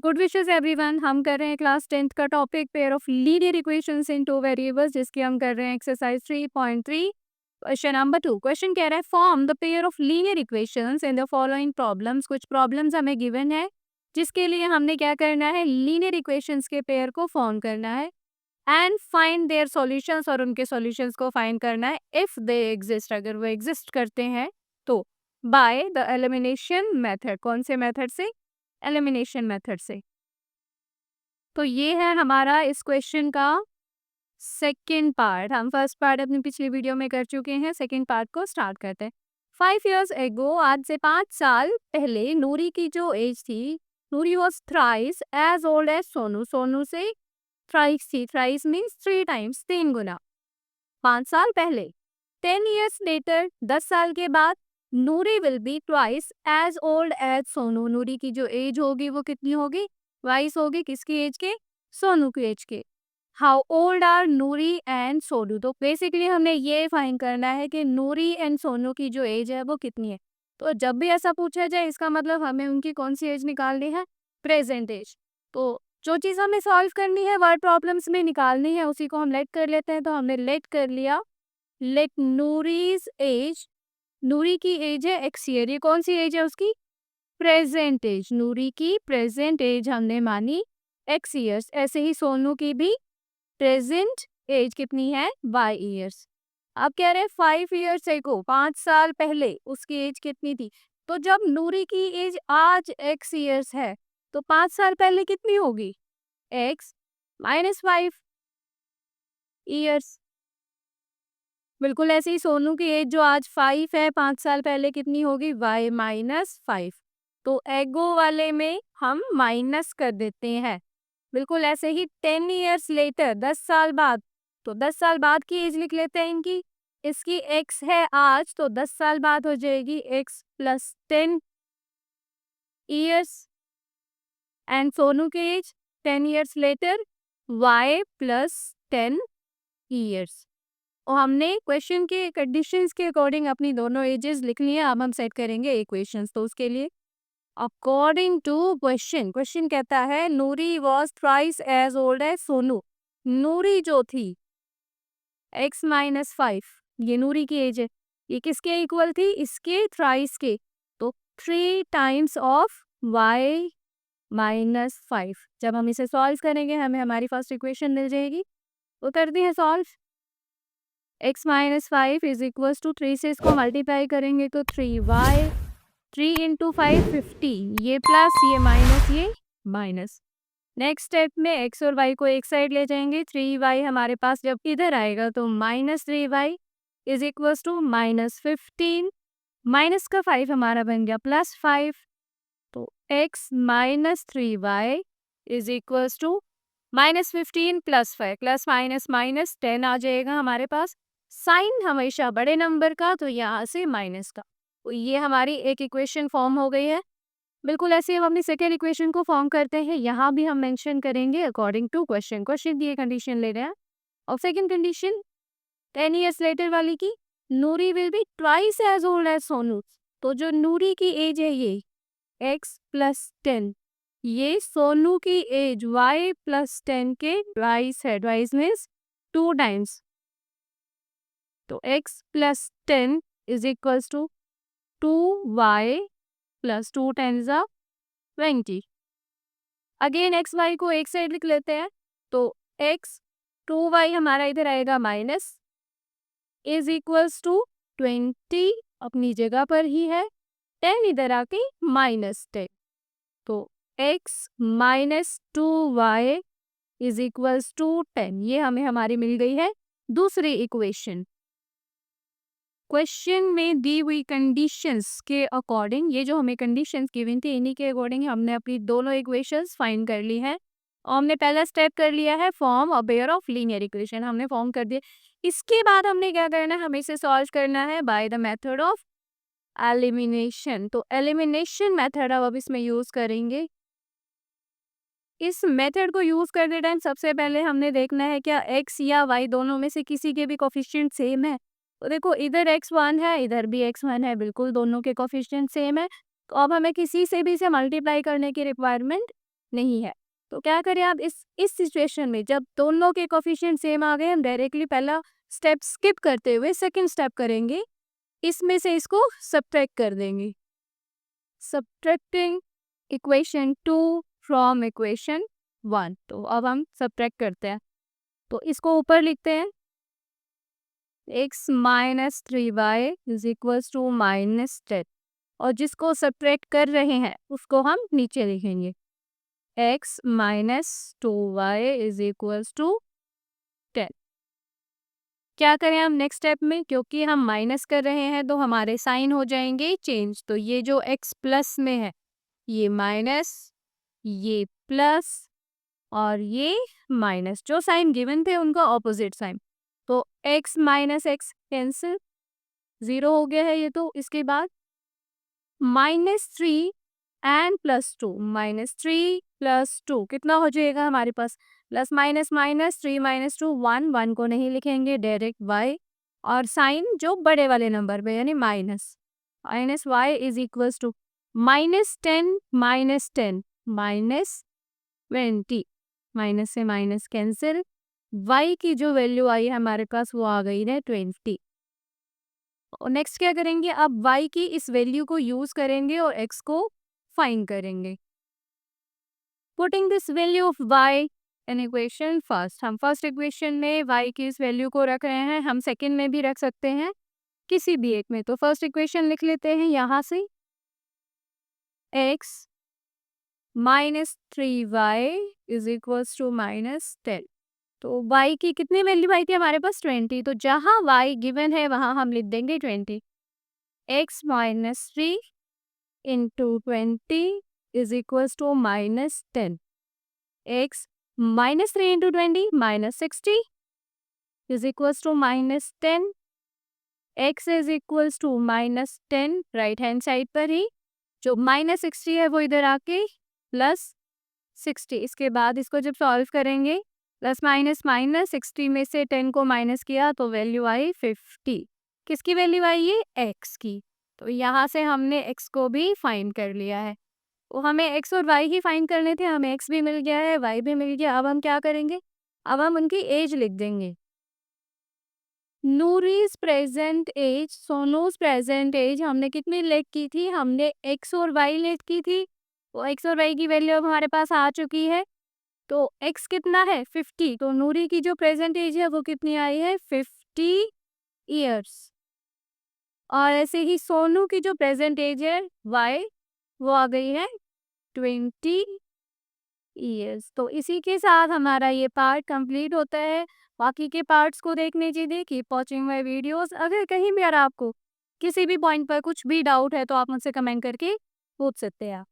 Good wishes everyone. हम कर रहे हैं क्लास 10th का topic pair of linear equations in two variables, जिसकी हम कर रहे हैं एक्सरसाइज 3.3 क्वेश्चन नंबर 2। क्वेश्चन कह रहा है form the pair of linear equations in the following problems. कुछ प्रॉब्लम्स हमें गिवन है जिसके लिए हमने क्या करना है, लीनियर इक्वेशंस के पेयर को फॉर्म करना है एंड फाइंड देयर सॉल्यूशंस, और उनके सॉल्यूशंस को फाइंड करना है इफ दे एग्जिस्ट, अगर वो एग्जिस्ट करते हैं तो, बाय द एलिमिनेशन मेथड। कौन से मेथड से? एलिमिनेशन मेथड से। तो ये है हमारा इस क्वेश्चन का सेकंड पार्ट। हम फर्स्ट पार्ट अपनी पिछली वीडियो में कर चुके हैं, सेकंड पार्ट को स्टार्ट करते हैं। 5 years एगो, आज से 5 साल पहले नूरी की जो एज थी, Noori was thrice as old as Sonu. Sonu से थ्राइस थी, थ्राइस मीन्स 3 times, 3 गुना। 5 साल पहले 10 years लेटर, 10 साल के बाद Noori will be twice as old as Sonu. Noori की जो एज होगी वो कितनी होगी? ट्वाइस होगी। किसकी एज के? सोनू की एज के। How old are Noori and Sonu? तो बेसिकली हमने ये फाइंड करना है कि नूरी एंड सोनू की जो एज है वो कितनी है। तो जब भी ऐसा पूछा जाए इसका मतलब हमें उनकी कौन सी एज निकालनी है? Present age. तो जो चीज़ हमें सॉल्व करनी है, वर्ड प्रॉब्लम्स में निकालनी है, उसी को हम लेट कर लेते हैं। तो हमने लेट कर लिया, लेट नूरीज एज। नूरी की एज है एक्स ईयर। ये कौन सी एज है उसकी? Present as. नूरी की प्रेजेंट एज हमने मानी एक्स ईयर्स। ऐसे ही सोनू की भी प्रेजेंट एज कितनी है? Y years. अब कह रहे हैं 5 years एगो, 5 साल पहले उसकी एज कितनी थी। तो जब नूरी की एज आज एक्स ईयर्स है तो 5 साल पहले कितनी होगी? X minus 5 years। बिल्कुल ऐसे ही सोनू की एज जो आज 5 है, 5 साल पहले कितनी होगी? Y minus 5। तो एगो वाले में हम माइनस कर देते हैं। बिल्कुल ऐसे ही 10 years लेटर, 10 साल बाद, तो 10 साल बाद की एज लिख लेते हैं इनकी। इसकी एक्स है आज, तो 10 साल बाद हो जाएगी x plus 10 years। And Sonu की age 10 years later, y plus 10 years। और हमने क्वेश्चन के कंडीशंस के अकॉर्डिंग अपनी दोनों एजेस लिख ली हैं। अब हम सेट करेंगे इक्वेशंस। तो उसके लिए अकॉर्डिंग टू क्वेश्चन, क्वेश्चन कहता है Noori was thrice as old as Sonu. Noori जो थी एक्स माइनस 5, ये नूरी की एज है। ये किसके इक्वल थी? इसके थ्राइस के। तो 3 times ऑफ वाई माइनस 5। जब हम इसे सॉल्व करेंगे हमें हमारी फर्स्ट इक्वेशन मिल जाएगी। वो करते हैं solve. x minus 5 is equal to 3 से इसको मल्टीप्लाई करेंगे तो 3y, 3 इंटू 5 50, ये प्लस, ये माइनस, ये माइनस। नेक्स्ट स्टेप में x और y को एक साइड ले जाएंगे। 3y हमारे पास जब इधर आएगा तो minus 3y is equal to minus 15। Minus का 5 हमारा बन गया प्लस 5। तो x minus 3y is equal to minus 15 plus 5, plus minus minus 10 आ जाएगा हमारे पास। साइन हमेशा बड़े नंबर का, तो यहाँ से माइनस का। तो ये हमारी एक इक्वेशन फॉर्म हो गई है। बिल्कुल ऐसे हम अपनी सेकेंड इक्वेशन को फॉर्म करते हैं। यहाँ भी हम मेंशन करेंगे अकॉर्डिंग टू क्वेश्चन। क्वेश्चन की ये कंडीशन ले रहे हैं। और सेकेंड कंडीशन 10 years लेटर वाली की, Noori will be twice as old as Sonu. तो जो नूरी की एज है ये x प्लस 10, ये सोनू की एज y प्लस 10 के ट्वाइस है। Twice means 2 times। तो x plus 10 is equals to 2y plus 2 10 20। Again x y को एक साइड लिख लेते हैं। तो x 2y हमारा इधर आएगा माइनस, इज इक्वल्स टू 20 अपनी जगह पर ही है, 10 इधर आके माइनस 10। तो x minus 2y is equals to 10। ये हमें हमारी मिल गई है दूसरी इक्वेशन। क्वेश्चन में दी हुई कंडीशंस के अकॉर्डिंग, ये जो हमें कंडीशंस गिवन थी इन्हीं के अकॉर्डिंग हमने अपनी दोनों इक्वेशंस फाइंड कर ली हैं। और हमने पहला स्टेप कर लिया है form a pair of linear equation, हमने फॉर्म कर दिया। इसके बाद हमने क्या करना है, हमें इसे सॉल्व करना है by the method of elimination. तो एलिमिनेशन मेथड अब इसमें यूज करेंगे। इस मेथड को यूज करते टाइम सबसे पहले हमने देखना है क्या x या y दोनों में से किसी के भी कोफिशिएंट सेम है। तो देखो इधर x1 है, इधर भी x1 है, बिल्कुल दोनों के कोफिशिएंट सेम है। तो अब हमें किसी से भी इसे मल्टीप्लाई करने की रिक्वायरमेंट नहीं है। तो क्या करें आप इस सिचुएशन में, जब दोनों के कोफिशिएंट सेम आ गए, हम डायरेक्टली पहला स्टेप स्किप करते हुए सेकंड स्टेप करेंगे, इसमें से इसको सब्ट्रैक्ट कर देंगे। Subtracting equation 2 from equation 1। तो अब हम सब्ट्रैक्ट करते हैं, तो इसको ऊपर लिखते हैं, x minus 3y is equals to -10, और जिसको सब्ट्रैक्ट कर रहे हैं उसको हम नीचे लिखेंगे, x minus 2y is equals to 10। क्या करें हम नेक्स्ट स्टेप में, क्योंकि हम माइनस कर रहे हैं तो हमारे साइन हो जाएंगे चेंज। तो ये जो x प्लस में है ये माइनस, ये प्लस और ये माइनस, जो साइन गिवन थे उनका ऑपोजिट साइन। तो x माइनस एक्स कैंसिल, 0 हो गया है ये। तो इसके बाद -3 एंड +2, -3 + 2 कितना हो जाएगा हमारे पास, प्लस माइनस माइनस 3 - 2 1, 1 को नहीं लिखेंगे डायरेक्ट y, और साइन जो बड़े वाले नंबर पे यानी minus y is equals to -10 -10 -20, minus से माइनस कैंसिल, y की जो वैल्यू आई है हमारे पास वो आ गई है 20। और नेक्स्ट क्या करेंगे, अब y की इस वैल्यू को यूज करेंगे और x को फाइंड करेंगे। Putting this value of y in equation first, हम फर्स्ट इक्वेशन में y की इस वैल्यू को रख रहे हैं, हम सेकंड में भी रख सकते हैं, किसी भी एक में। तो फर्स्ट इक्वेशन लिख लेते हैं यहाँ से, x minus 3y is equals to -10। तो y की कितनी वैल्यू आई थी हमारे पास, 20। तो जहाँ y गिवन है वहाँ हम लिख देंगे 20। x minus 3 into 20 is equals to -10। x minus 3 into 20 -60 is equals to -10। x is equals to -10 right hand side पर ही, जो -60 है वो इधर आके +60। इसके बाद इसको जब सॉल्व करेंगे, प्लस माइनस माइनस 60 में से 10 को माइनस किया तो वैल्यू आई 50। किसकी वैल्यू आई, ये x की। तो यहाँ से हमने x को भी फाइंड कर लिया है। तो हमें x और y ही फाइंड करने थे, हमें x भी मिल गया है, y भी मिल गया। अब हम क्या करेंगे, अब हम उनकी एज लिख देंगे। नूरीज प्रेजेंट एज, सोनूज प्रेजेंट एज हमने कितनी लेट की थी, हमने x और y लेट की थी। तो x और y की वैल्यू अब हमारे पास आ चुकी है। तो x कितना है, 50। तो नूरी की जो प्रेजेंट एज है वो कितनी आई है, 50 ईयर्स। और ऐसे ही सोनू की जो प्रेजेंट एज है y, वो आ गई है 20 ईयर्स। तो इसी के साथ हमारा ये पार्ट कंप्लीट होता है। बाकी के पार्ट्स को देखने दीजिए, कीप वॉचिंग माय वीडियोस। अगर कहीं भी अगर आपको किसी भी पॉइंट पर कुछ भी डाउट है तो आप मुझसे कमेंट करके पूछ सकते हैं।